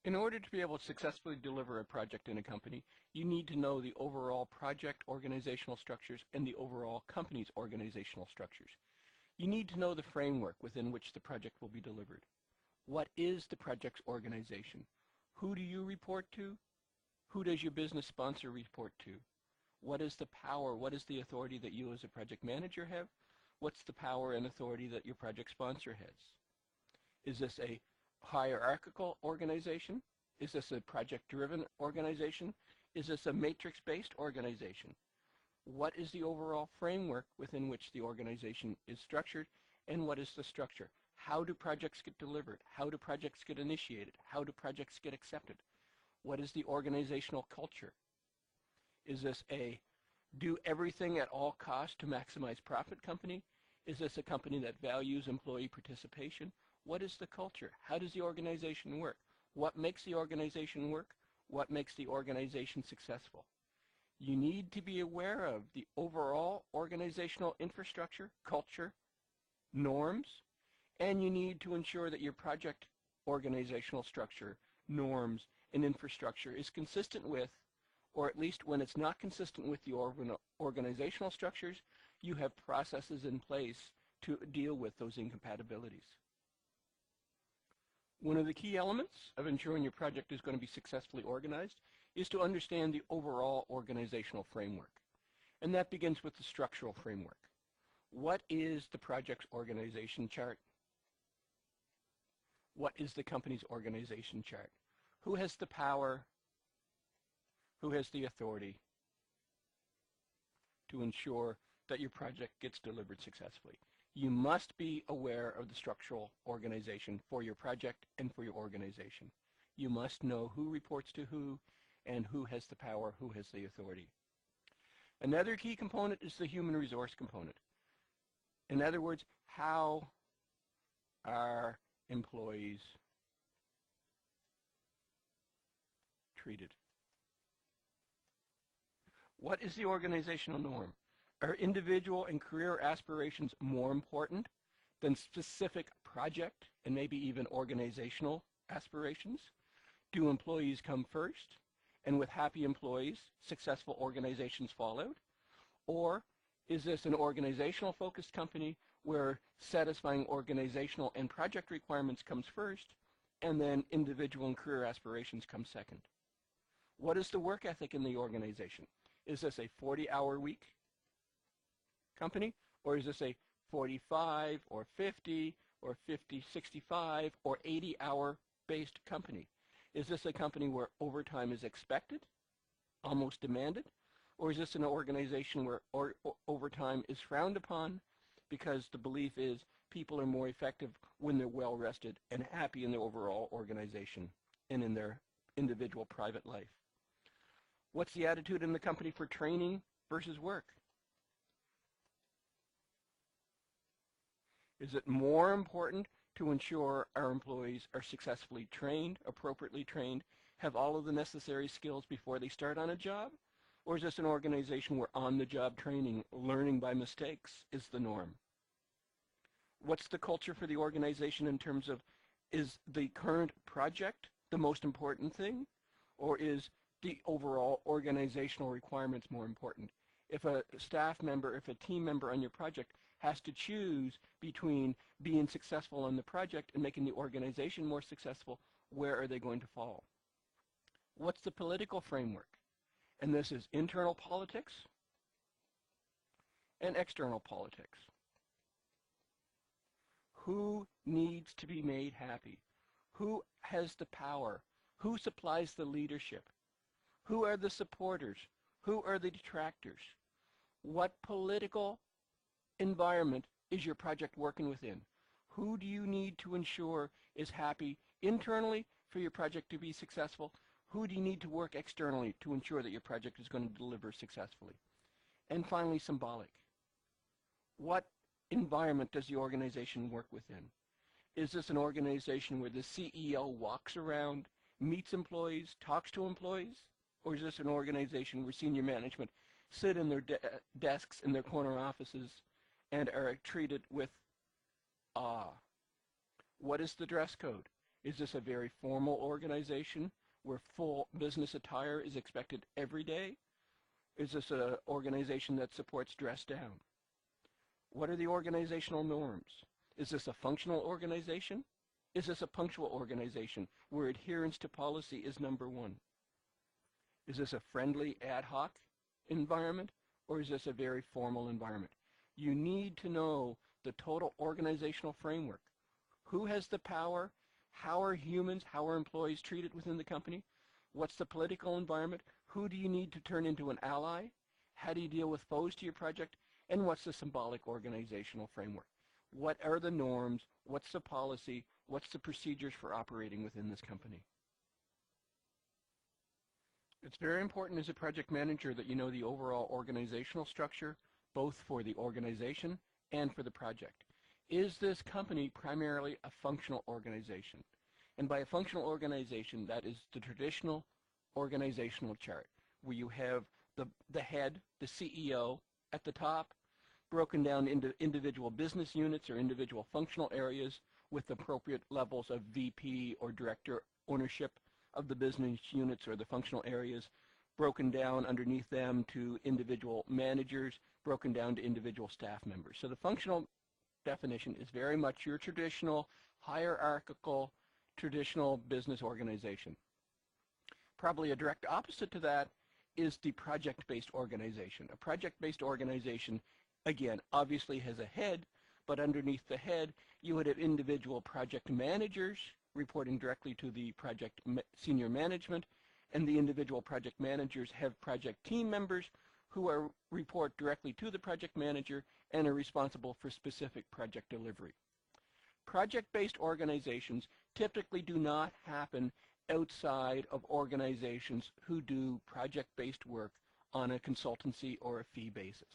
In order to be able to successfully deliver a project in a company, you need to know the overall project organizational structures and the overall company's organizational structures. You need to know the framework within which the project will be delivered. What is the project's organization? Who do you report to? Who does your business sponsor report to? What is the power, what is the authority that you as a project manager have? What's the power and authority that your project sponsor has? Is this a hierarchical organization? Is this a project-driven organization? Is this a matrix-based organization? What is the overall framework within which the organization is structured, and what is the structure? How do projects get delivered? How do projects get initiated? How do projects get accepted? What is the organizational culture? Is this a do everything at all costs to maximize profit company? Is this a company that values employee participation? What is the culture? How does the organization work? What makes the organization work? What makes the organization successful? You need to be aware of the overall organizational infrastructure, culture, norms, and you need to ensure that your project organizational structure, norms, and infrastructure is consistent with, or at least when it's not consistent with the organizational structures, you have processes in place to deal with those incompatibilities. One of the key elements of ensuring your project is going to be successfully organized is to understand the overall organizational framework. And that begins with the structural framework. What is the project's organization chart? What is the company's organization chart? Who has the power? Who has the authority to ensure that your project gets delivered successfully? You must be aware of the structural organization for your project and for your organization. You must know who reports to who and who has the power, who has the authority. Another key component is the human resource component. In other words, how are employees treated? What is the organizational norm? Are individual and career aspirations more important than specific project and maybe even organizational aspirations? Do employees come first, and with happy employees, successful organizations follow? Or is this an organizational focused company where satisfying organizational and project requirements comes first, and then individual and career aspirations come second? What is the work ethic in the organization? Is this a 40-hour week company, or is this a 45 or 50 or 50, 65 or 80-hour based company? Is this a company where overtime is expected, almost demanded, or is this an organization where overtime is frowned upon because the belief is people are more effective when they're well rested and happy in the overall organization and in their individual private life? What's the attitude in the company for training versus work? Is it more important to ensure our employees are successfully trained, appropriately trained, have all of the necessary skills before they start on a job? Or is this an organization where on-the-job training, learning by mistakes, is the norm? What's the culture for the organization in terms of, is the current project the most important thing? Or is the overall organizational requirements more important? If a staff member, if a team member on your project has to choose between being successful on the project and making the organization more successful, where are they going to fall? What's the political framework? And this is internal politics and external politics. Who needs to be made happy? Who has the power? Who supplies the leadership? Who are the supporters? Who are the detractors? What political environment is your project working within? Who do you need to ensure is happy internally for your project to be successful? Who do you need to work externally to ensure that your project is going to deliver successfully? And finally, symbolic. What environment does the organization work within? Is this an organization where the CEO walks around, meets employees, talks to employees? Or is this an organization where senior management sit in their desks in their corner offices and are treated with awe? What is the dress code? Is this a very formal organization where full business attire is expected every day? Is this an organization that supports dress down? What are the organizational norms? Is this a functional organization? Is this a punctual organization where adherence to policy is number one? Is this a friendly ad hoc environment, or is this a very formal environment? You need to know the total organizational framework. Who has the power? How are humans, how are employees treated within the company? What's the political environment? Who do you need to turn into an ally? How do you deal with foes to your project? And what's the symbolic organizational framework? What are the norms? What's the policy? What's the procedures for operating within this company? It's very important as a project manager that you know the overall organizational structure, both for the organization and for the project. Is this company primarily a functional organization? And by a functional organization, that is the traditional organizational chart, where you have the head, the CEO, at the top, broken down into individual business units or individual functional areas with appropriate levels of VP or director ownership of the business units or the functional areas, broken down underneath them to individual managers, broken down to individual staff members. So the functional definition is very much your traditional, hierarchical, traditional business organization. Probably a direct opposite to that is the project-based organization. A project-based organization, again, obviously has a head, but underneath the head, you would have individual project managers reporting directly to the project senior management, and the individual project managers have project team members who report directly to the project manager and are responsible for specific project delivery. Project-based organizations typically do not happen outside of organizations who do project-based work on a consultancy or a fee basis.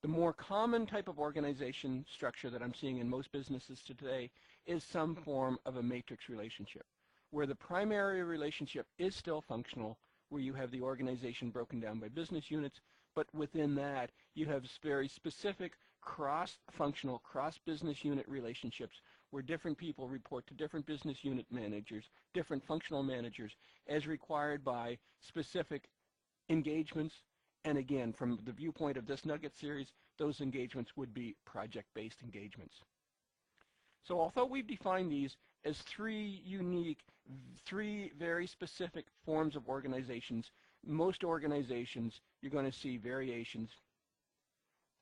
The more common type of organization structure that I'm seeing in most businesses today is some form of a matrix relationship, where the primary relationship is still functional, where you have the organization broken down by business units, but within that you have very specific cross-functional, cross-business unit relationships where different people report to different business unit managers, different functional managers, as required by specific engagements. And again, from the viewpoint of this Nugget series, those engagements would be project-based engagements. So although we've defined these as three unique, three very specific forms of organizations, most organizations, you're going to see variations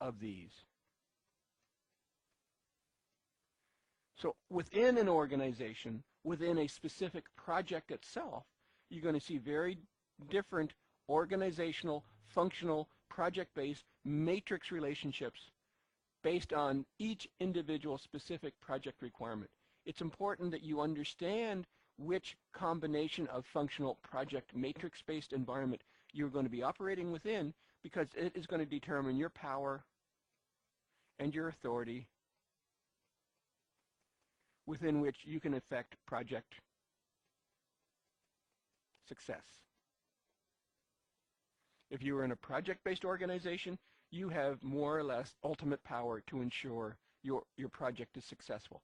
of these. So within an organization, within a specific project itself, you're going to see very different organizational, functional, project-based matrix relationships based on each individual specific project requirement. It's important that you understand which combination of functional project matrix-based environment you're going to be operating within, because it is going to determine your power and your authority within which you can affect project success. If you are in a project-based organization, you have more or less ultimate power to ensure your project is successful.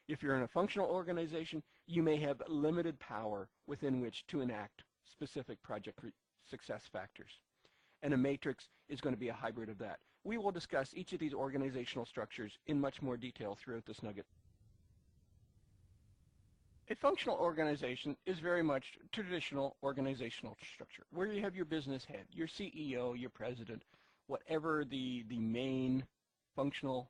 If you're in a functional organization, you may have limited power within which to enact specific project success factors. And a matrix is going to be a hybrid of that. We will discuss each of these organizational structures in much more detail throughout this nugget. A functional organization is very much traditional organizational structure, where you have your business head, your CEO, your president, whatever the main functional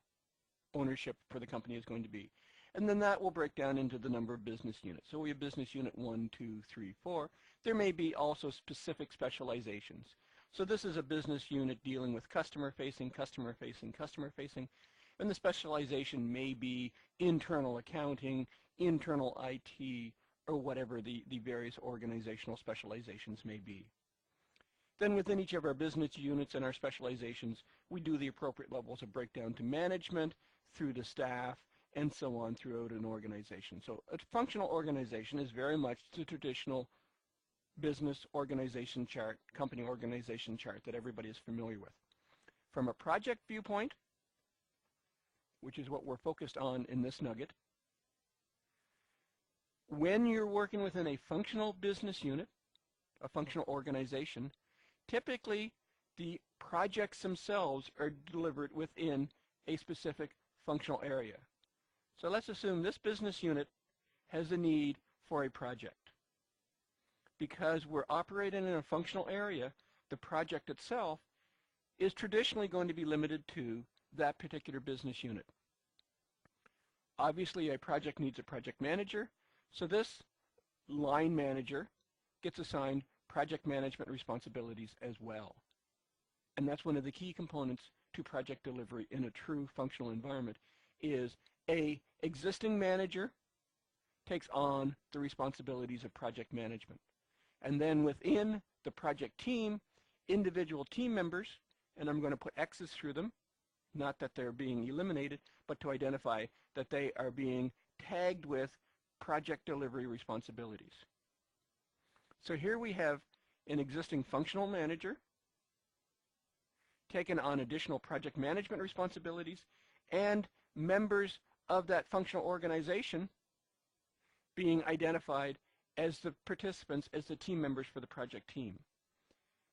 ownership for the company is going to be. And then that will break down into the number of business units. So we have business unit 1, 2, 3, 4. There may be also specific specializations. So this is a business unit dealing with customer-facing, customer-facing, customer-facing. And the specialization may be internal accounting, internal IT, or whatever the various organizational specializations may be. Then within each of our business units and our specializations, we do the appropriate levels of breakdown to management, through to staff, and so on throughout an organization. So a functional organization is very much the traditional business organization chart, company organization chart that everybody is familiar with. From a project viewpoint, which is what we're focused on in this nugget, when you're working within a functional business unit, a functional organization, typically the projects themselves are delivered within a specific functional area. So let's assume this business unit has a need for a project. Because we're operating in a functional area, the project itself is traditionally going to be limited to that particular business unit. Obviously, a project needs a project manager, so this line manager gets assigned project management responsibilities as well. And that's one of the key components to project delivery in a true functional environment, is a existing manager takes on the responsibilities of project management. And then within the project team, individual team members, and I'm going to put X's through them, not that they're being eliminated, but to identify that they are being tagged with project delivery responsibilities. So here we have an existing functional manager taken on additional project management responsibilities, and members of that functional organization being identified as the participants, as the team members for the project team.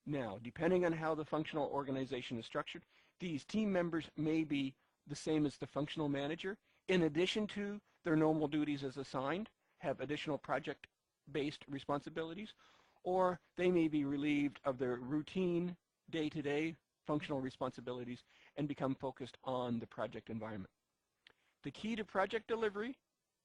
Now, depending on how the functional organization is structured, these team members may be the same as the functional manager, in addition to their normal duties as assigned, have additional project-based responsibilities, or they may be relieved of their routine, day-to-day functional responsibilities and become focused on the project environment. The key to project delivery,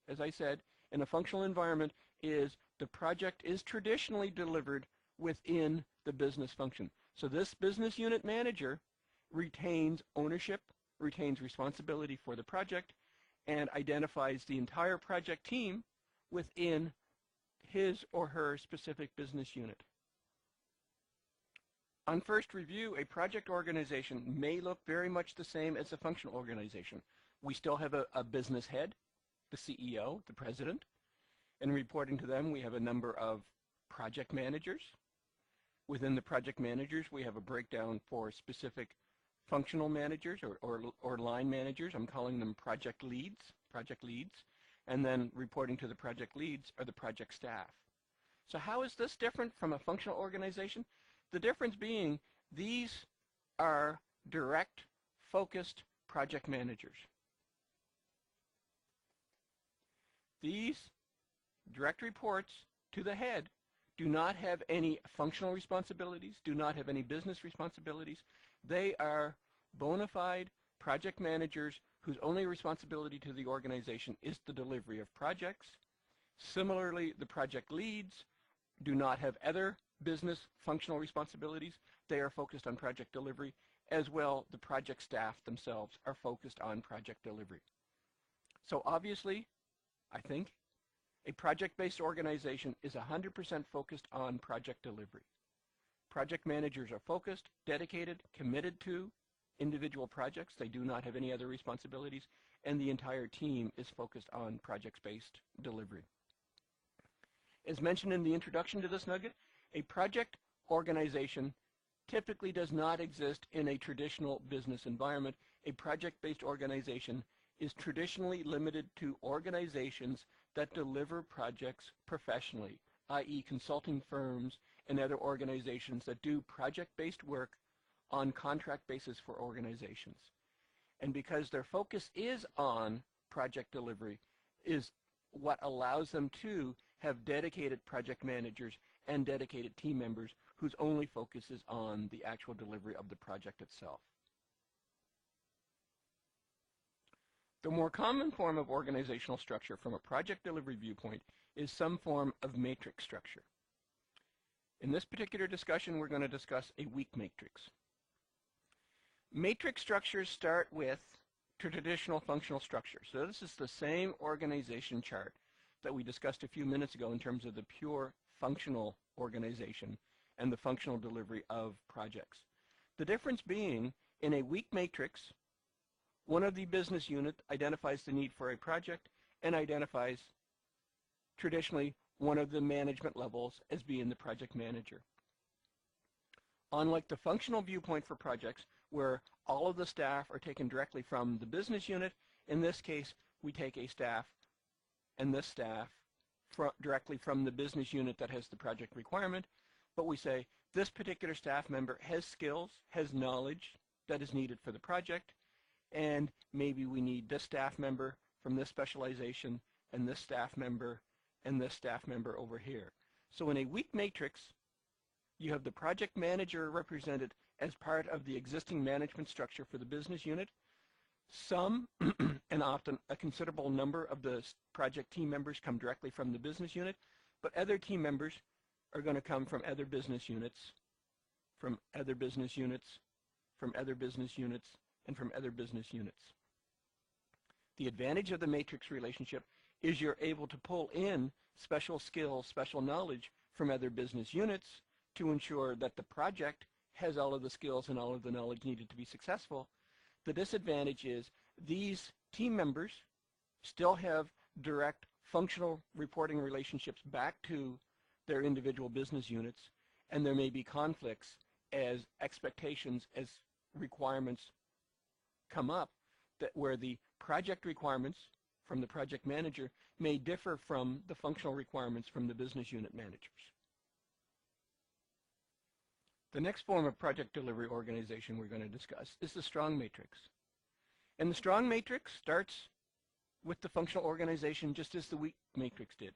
as I said, in a functional environment is the project is traditionally delivered within the business function. So this business unit manager retains ownership, retains responsibility for the project, and identifies the entire project team within his or her specific business unit. On first review, a project organization may look very much the same as a functional organization. We still have a business head, the CEO, the president, and reporting to them we have a number of project managers. Within the project managers, we have a breakdown for specific functional managers or line managers. I'm calling them project leads. And then reporting to the project leads are the project staff. So how is this different from a functional organization? The difference being these are direct, focused project managers. These direct reports to the head do not have any functional responsibilities, do not have any business responsibilities. They are bona fide project managers whose only responsibility to the organization is the delivery of projects. Similarly, the project leads do not have other business functional responsibilities. They are focused on project delivery. As well, the project staff themselves are focused on project delivery. So obviously, I think, a project-based organization is 100% focused on project delivery. Project managers are focused, dedicated, committed to individual projects. They do not have any other responsibilities, and the entire team is focused on project-based delivery. As mentioned in the introduction to this nugget, a project organization typically does not exist in a traditional business environment. A project-based organization is traditionally limited to organizations that deliver projects professionally, i.e. consulting firms and other organizations that do project-based work on contract basis for organizations. And because their focus is on project delivery is what allows them to have dedicated project managers and dedicated team members whose only focus is on the actual delivery of the project itself. The more common form of organizational structure from a project delivery viewpoint is some form of matrix structure. In this particular discussion, we're going to discuss a weak matrix. Matrix structures start with traditional functional structure. So this is the same organization chart that we discussed a few minutes ago in terms of the pure functional organization and the functional delivery of projects. The difference being, in a weak matrix, one of the business units identifies the need for a project and identifies traditionally one of the management levels as being the project manager. Unlike the functional viewpoint for projects, where all of the staff are taken directly from the business unit, in this case we take a staff, and this staff directly from the business unit that has the project requirement, but we say this particular staff member has skills, has knowledge that is needed for the project, and maybe we need this staff member from this specialization and this staff member and this staff member over here. So in a weak matrix, you have the project manager represented as part of the existing management structure for the business unit. Some, and often a considerable number of the project team members come directly from the business unit, but other team members are going to come from other business units, from other business units, from other business units, and from other business units. The advantage of the matrix relationship is you're able to pull in special skills, special knowledge from other business units to ensure that the project has all of the skills and all of the knowledge needed to be successful. The disadvantage is these team members still have direct functional reporting relationships back to their individual business units, and there may be conflicts as expectations, as requirements come up, that where the project requirements from the project manager may differ from the functional requirements from the business unit managers. The next form of project delivery organization we're going to discuss is the strong matrix. And the strong matrix starts with the functional organization just as the weak matrix did.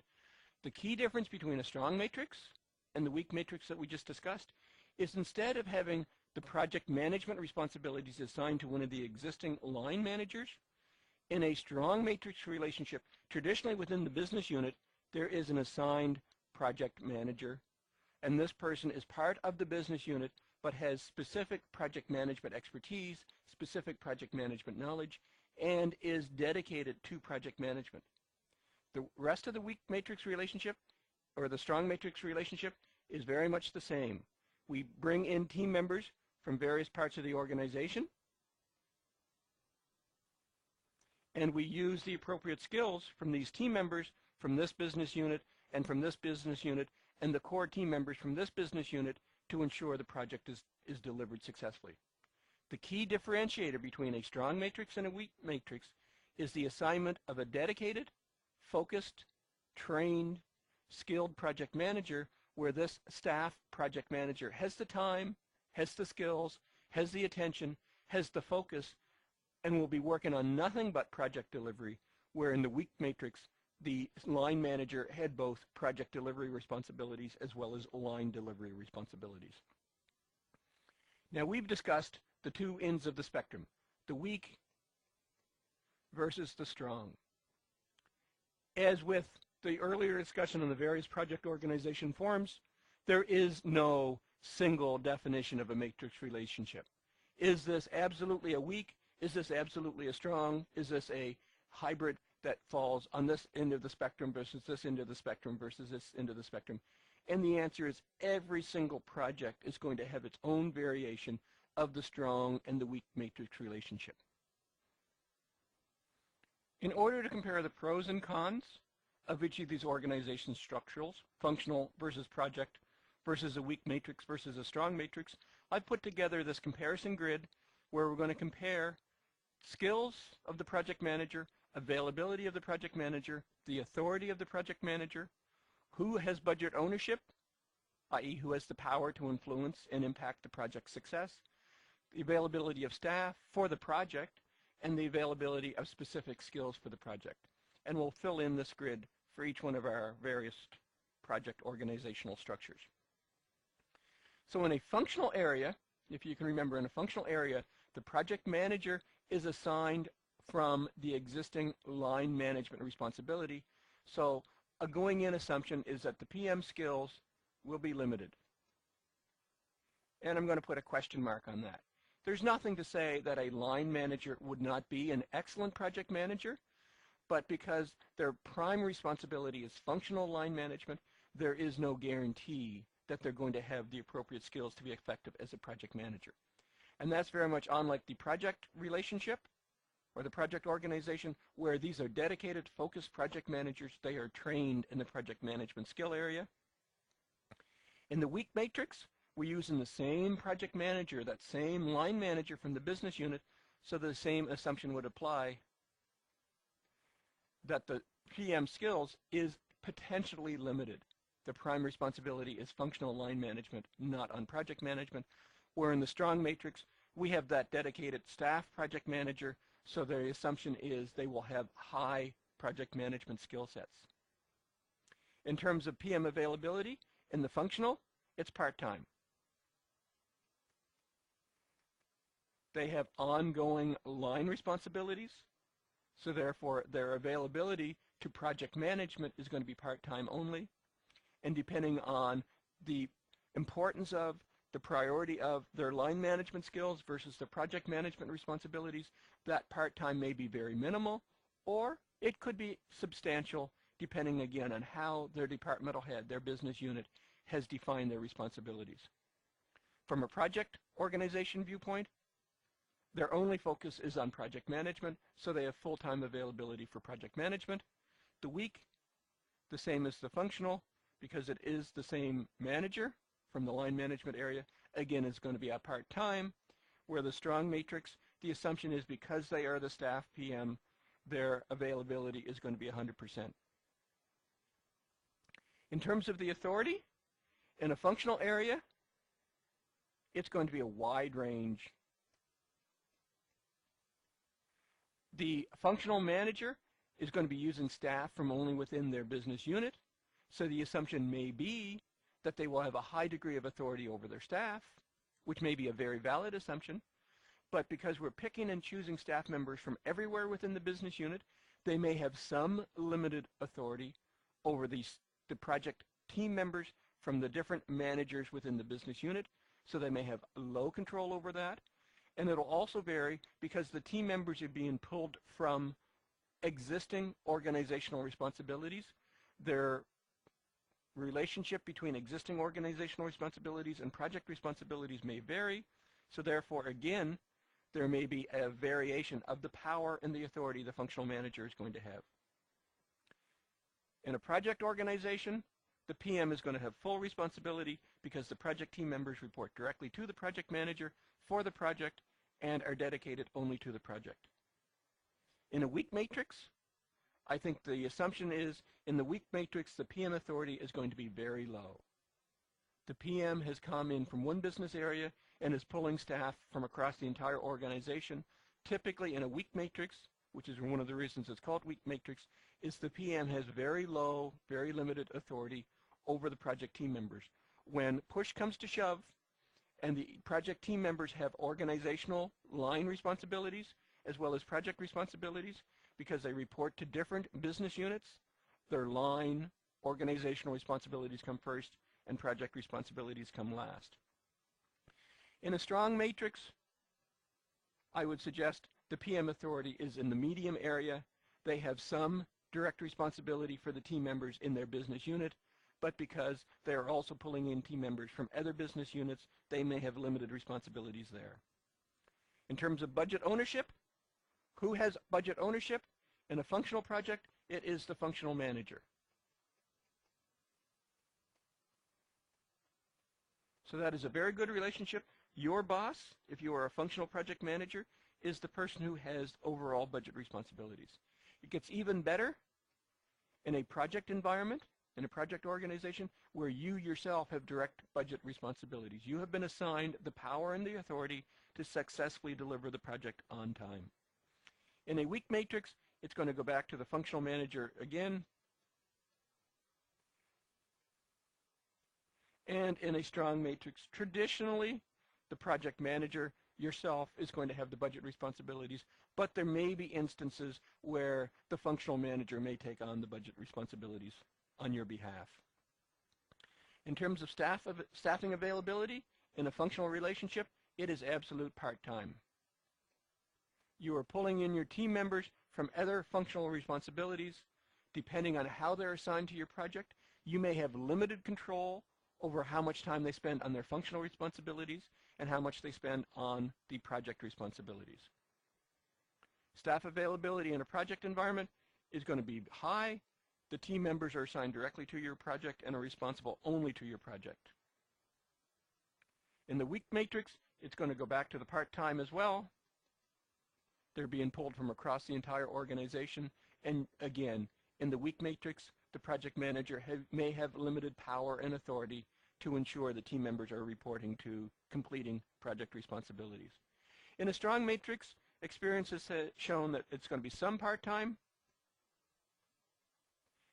The key difference between a strong matrix and the weak matrix that we just discussed is instead of having the project management responsibilities assigned to one of the existing line managers, in a strong matrix relationship, traditionally within the business unit, there is an assigned project manager, and this person is part of the business unit but has specific project management expertise, specific project management knowledge, and is dedicated to project management. The rest of the weak matrix relationship, or the strong matrix relationship, is very much the same. We bring in team members from various parts of the organization, and we use the appropriate skills from these team members from this business unit and from this business unit and the core team members from this business unit to ensure the project is delivered successfully. The key differentiator between a strong matrix and a weak matrix is the assignment of a dedicated, focused, trained, skilled project manager, where this staff project manager has the time, has the skills, has the attention, has the focus, and will be working on nothing but project delivery, where in the weak matrix, the line manager had both project delivery responsibilities as well as line delivery responsibilities. Now we've discussed the two ends of the spectrum, the weak versus the strong. As with the earlier discussion on the various project organization forms, there is no single definition of a matrix relationship. Is this absolutely a weak? Is this absolutely a strong? Is this a hybrid that falls on this end of the spectrum versus this end of the spectrum versus this end of the spectrum? And the answer is every single project is going to have its own variation of the strong and the weak matrix relationship. In order to compare the pros and cons of each of these organization structurals, functional versus project versus a weak matrix versus a strong matrix, I've put together this comparison grid where we're going to compare skills of the project manager, availability of the project manager, the authority of the project manager, who has budget ownership, i.e. who has the power to influence and impact the project's success, the availability of staff for the project, and the availability of specific skills for the project. And we'll fill in this grid for each one of our various project organizational structures. So in a functional area, if you can remember, in a functional area, the project manager is assigned from the existing line management responsibility. So a going-in assumption is that the PM skills will be limited. And I'm going to put a question mark on that. There's nothing to say that a line manager would not be an excellent project manager, but because their prime responsibility is functional line management, there is no guarantee that they're going to have the appropriate skills to be effective as a project manager. And that's very much unlike the project relationship or the project organization, where these are dedicated, focused project managers. They are trained in the project management skill area. In the weak matrix, we're using the same project manager, that same line manager from the business unit, so the same assumption would apply that the PM skills is potentially limited. The prime responsibility is functional line management, not on project management. Where in the strong matrix, we have that dedicated staff project manager, so the assumption is they will have high project management skill sets. In terms of PM availability, in the functional, it's part-time. They have ongoing line responsibilities, so therefore their availability to project management is going to be part-time only. And depending on the importance of, the priority of their line management skills versus the project management responsibilities, that part-time may be very minimal, or it could be substantial, depending again on how their departmental head, their business unit, has defined their responsibilities. From a project organization viewpoint, their only focus is on project management, so they have full-time availability for project management. The weak, the same as the functional, because it is the same manager from the line management area, again, is going to be a part-time. Where the strong matrix, the assumption is because they are the staff PM, their availability is going to be 100%. In terms of the authority, in a functional area, it's going to be a wide range. The functional manager is going to be using staff from only within their business unit, so the assumption may be that they will have a high degree of authority over their staff, which may be a very valid assumption, but because we're picking and choosing staff members from everywhere within the business unit, they may have some limited authority over the project team members from the different managers within the business unit, so they may have low control over that. And it'll also vary because the team members are being pulled from existing organizational responsibilities. Their relationship between existing organizational responsibilities and project responsibilities may vary, so therefore again there may be a variation of the power and the authority the functional manager is going to have. In a project organization, the PM is going to have full responsibility because the project team members report directly to the project manager for the project and are dedicated only to the project. In a weak matrix, I think the assumption is in the weak matrix, the PM authority is going to be very low. The PM has come in from one business area and is pulling staff from across the entire organization. Typically in a weak matrix, which is one of the reasons it's called weak matrix, is the PM has very low, very limited authority over the project team members. When push comes to shove and the project team members have organizational line responsibilities as well as project responsibilities, because they report to different business units, their line organizational responsibilities come first and project responsibilities come last. In a strong matrix, I would suggest the PM authority is in the medium area. They have some direct responsibility for the team members in their business unit, but because they are also pulling in team members from other business units, they may have limited responsibilities there. In terms of budget ownership, who has budget ownership? In a functional project, it is the functional manager. So that is a very good relationship. Your boss, if you are a functional project manager, is the person who has overall budget responsibilities. It gets even better in a project environment, in a project organization, where you yourself have direct budget responsibilities. You have been assigned the power and the authority to successfully deliver the project on time. In a weak matrix, it's going to go back to the functional manager again. And in a strong matrix, traditionally, the project manager yourself is going to have the budget responsibilities, but there may be instances where the functional manager may take on the budget responsibilities on your behalf. In terms of staffing availability, in a functional relationship, it is absolute part-time. You are pulling in your team members from other functional responsibilities. Depending on how they're assigned to your project, you may have limited control over how much time they spend on their functional responsibilities and how much they spend on the project responsibilities. Staff availability in a project environment is going to be high. The team members are assigned directly to your project and are responsible only to your project. In the weak matrix, it's going to go back to the part-time as well. They're being pulled from across the entire organization. And again, in the weak matrix, the project manager may have limited power and authority to ensure the team members are reporting to completing project responsibilities. In a strong matrix, experience has shown that it's going to be some part-time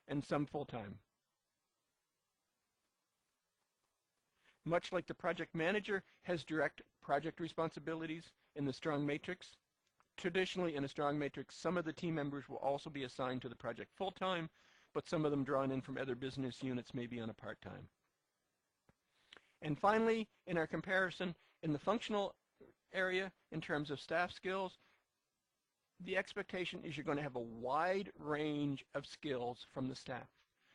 and some full-time. Much like the project manager has direct project responsibilities in the strong matrix, traditionally in a strong matrix, some of the team members will also be assigned to the project full-time, but some of them drawn in from other business units may be on a part-time. And finally, in our comparison, in the functional area, in terms of staff skills, the expectation is you're going to have a wide range of skills from the staff.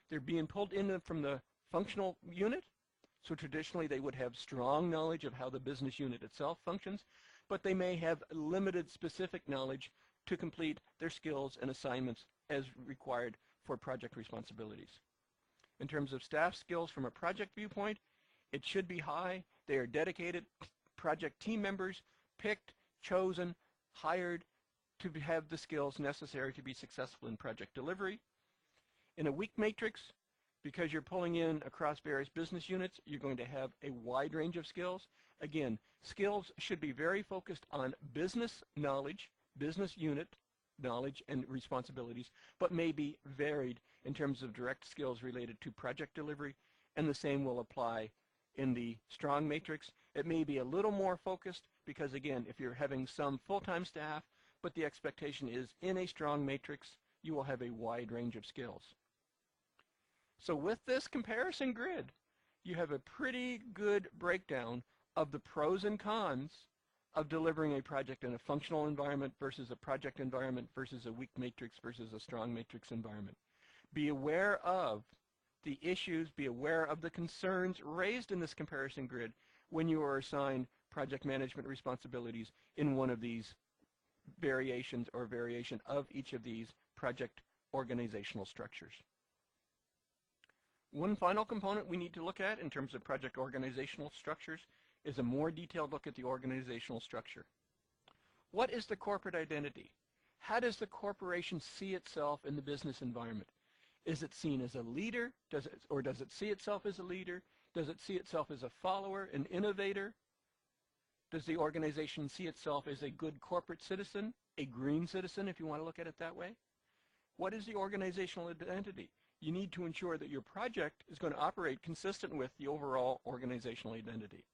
They're being pulled in from the functional unit, so traditionally they would have strong knowledge of how the business unit itself functions, but they may have limited specific knowledge to complete their skills and assignments as required for project responsibilities. In terms of staff skills from a project viewpoint, it should be high. They are dedicated project team members, picked, chosen, hired to have the skills necessary to be successful in project delivery. In a weak matrix, because you're pulling in across various business units, you're going to have a wide range of skills. Again, skills should be very focused on business knowledge, business unit knowledge and responsibilities, but may be varied in terms of direct skills related to project delivery, and the same will apply in the strong matrix. It may be a little more focused because, again, if you're having some full-time staff, but the expectation is in a strong matrix, you will have a wide range of skills. So with this comparison grid, you have a pretty good breakdown of the pros and cons of delivering a project in a functional environment versus a project environment versus a weak matrix versus a strong matrix environment. Be aware of the issues, be aware of the concerns raised in this comparison grid when you are assigned project management responsibilities in one of these variations or variation of each of these project organizational structures. One final component we need to look at in terms of project organizational structures is a more detailed look at the organizational structure. What is the corporate identity? How does the corporation see itself in the business environment? Is it seen as a leader? Does it see itself as a leader? Does it see itself as a follower, an innovator? Does the organization see itself as a good corporate citizen, a green citizen if you want to look at it that way? What is the organizational identity? You need to ensure that your project is going to operate consistent with the overall organizational identity.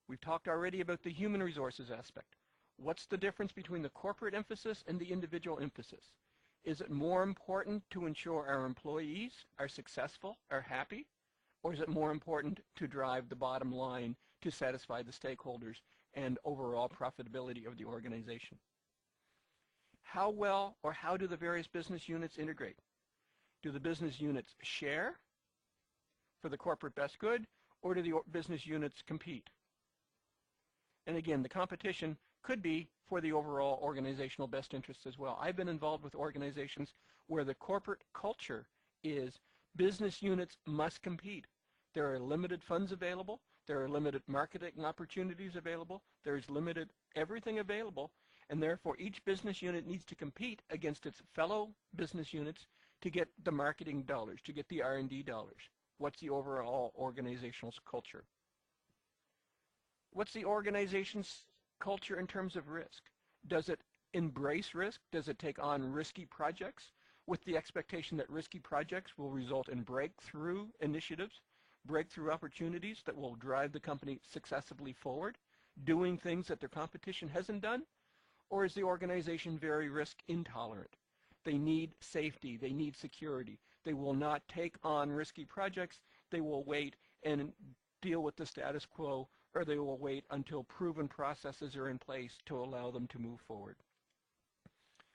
We've talked already about the human resources aspect. What's the difference between the corporate emphasis and the individual emphasis? Is it more important to ensure our employees are successful, are happy, or is it more important to drive the bottom line to satisfy the stakeholders and overall profitability of the organization? How well or how do the various business units integrate? Do the business units share for the corporate best good, or do the business units compete? And again, the competition could be for the overall organizational best interests as well. I've been involved with organizations where the corporate culture is business units must compete. There are limited funds available. There are limited marketing opportunities available. There is limited everything available, and therefore each business unit needs to compete against its fellow business units to get the marketing dollars, to get the R&D dollars. What's the overall organizational culture? What's the organization's culture in terms of risk? Does it embrace risk? Does it take on risky projects with the expectation that risky projects will result in breakthrough initiatives, breakthrough opportunities that will drive the company successfully forward, doing things that their competition hasn't done? Or is the organization very risk intolerant? They need safety, they need security. They will not take on risky projects. They will wait and deal with the status quo, or they will wait until proven processes are in place to allow them to move forward.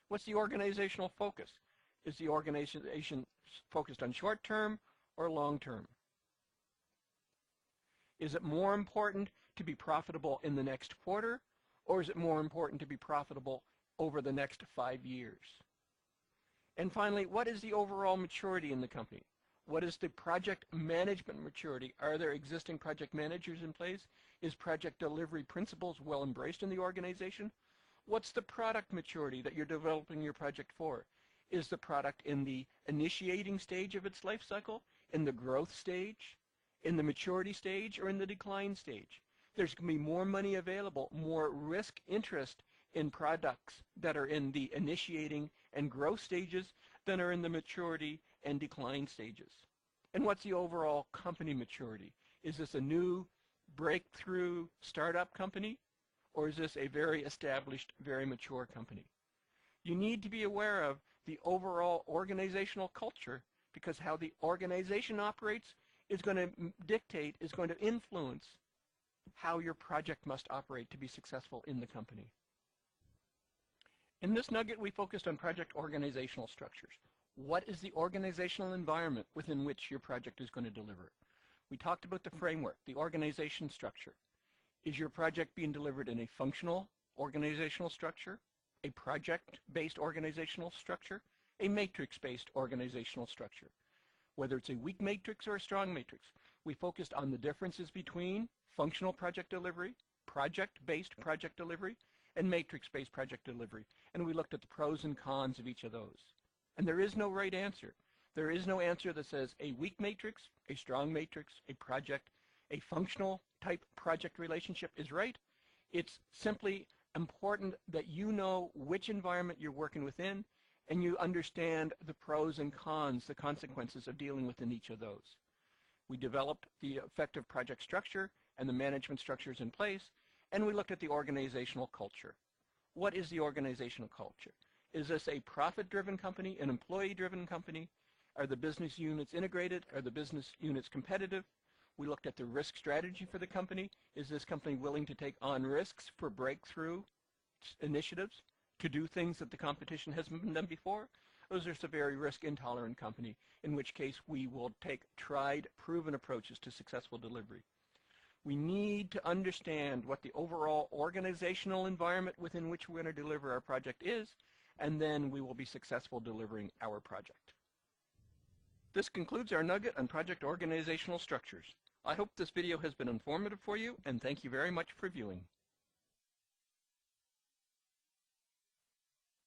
What's the organizational focus? Is the organization focused on short-term or long-term? Is it more important to be profitable in the next quarter, or is it more important to be profitable over the next 5 years? And finally, what is the overall maturity in the company? What is the project management maturity? Are there existing project managers in place? Is project delivery principles well embraced in the organization? What's the product maturity that you're developing your project for? Is the product in the initiating stage of its life cycle, in the growth stage, in the maturity stage, or in the decline stage? There's going to be more money available, more risk interest in products that are in the initiating and growth stages than are in the maturity and decline stages. And what's the overall company maturity? Is this a new breakthrough startup company, or is this a very established, very mature company? You need to be aware of the overall organizational culture, because how the organization operates is going to dictate, is going to influence how your project must operate to be successful in the company. In this nugget, we focused on project organizational structures. What is the organizational environment within which your project is going to deliver? We talked about the framework, the organization structure. Is your project being delivered in a functional organizational structure, a project-based organizational structure, a matrix-based organizational structure? Whether it's a weak matrix or a strong matrix, we focused on the differences between functional project delivery, project-based project delivery, and matrix-based project delivery. And we looked at the pros and cons of each of those. And there is no right answer. There is no answer that says a weak matrix, a strong matrix, a project, a functional type project relationship is right. It's simply important that you know which environment you're working within, and you understand the pros and cons, the consequences of dealing within each of those. We developed the effective project structure and the management structures in place, and we looked at the organizational culture. What is the organizational culture? Is this a profit-driven company, an employee-driven company? Are the business units integrated? Are the business units competitive? We looked at the risk strategy for the company. Is this company willing to take on risks for breakthrough initiatives, to do things that the competition hasn't been done before? Or is this a very risk-intolerant company, in which case we will take tried, proven approaches to successful delivery? We need to understand what the overall organizational environment within which we're going to deliver our project is, and then we will be successful delivering our project. This concludes our nugget on project organizational structures. I hope this video has been informative for you, and thank you very much for viewing.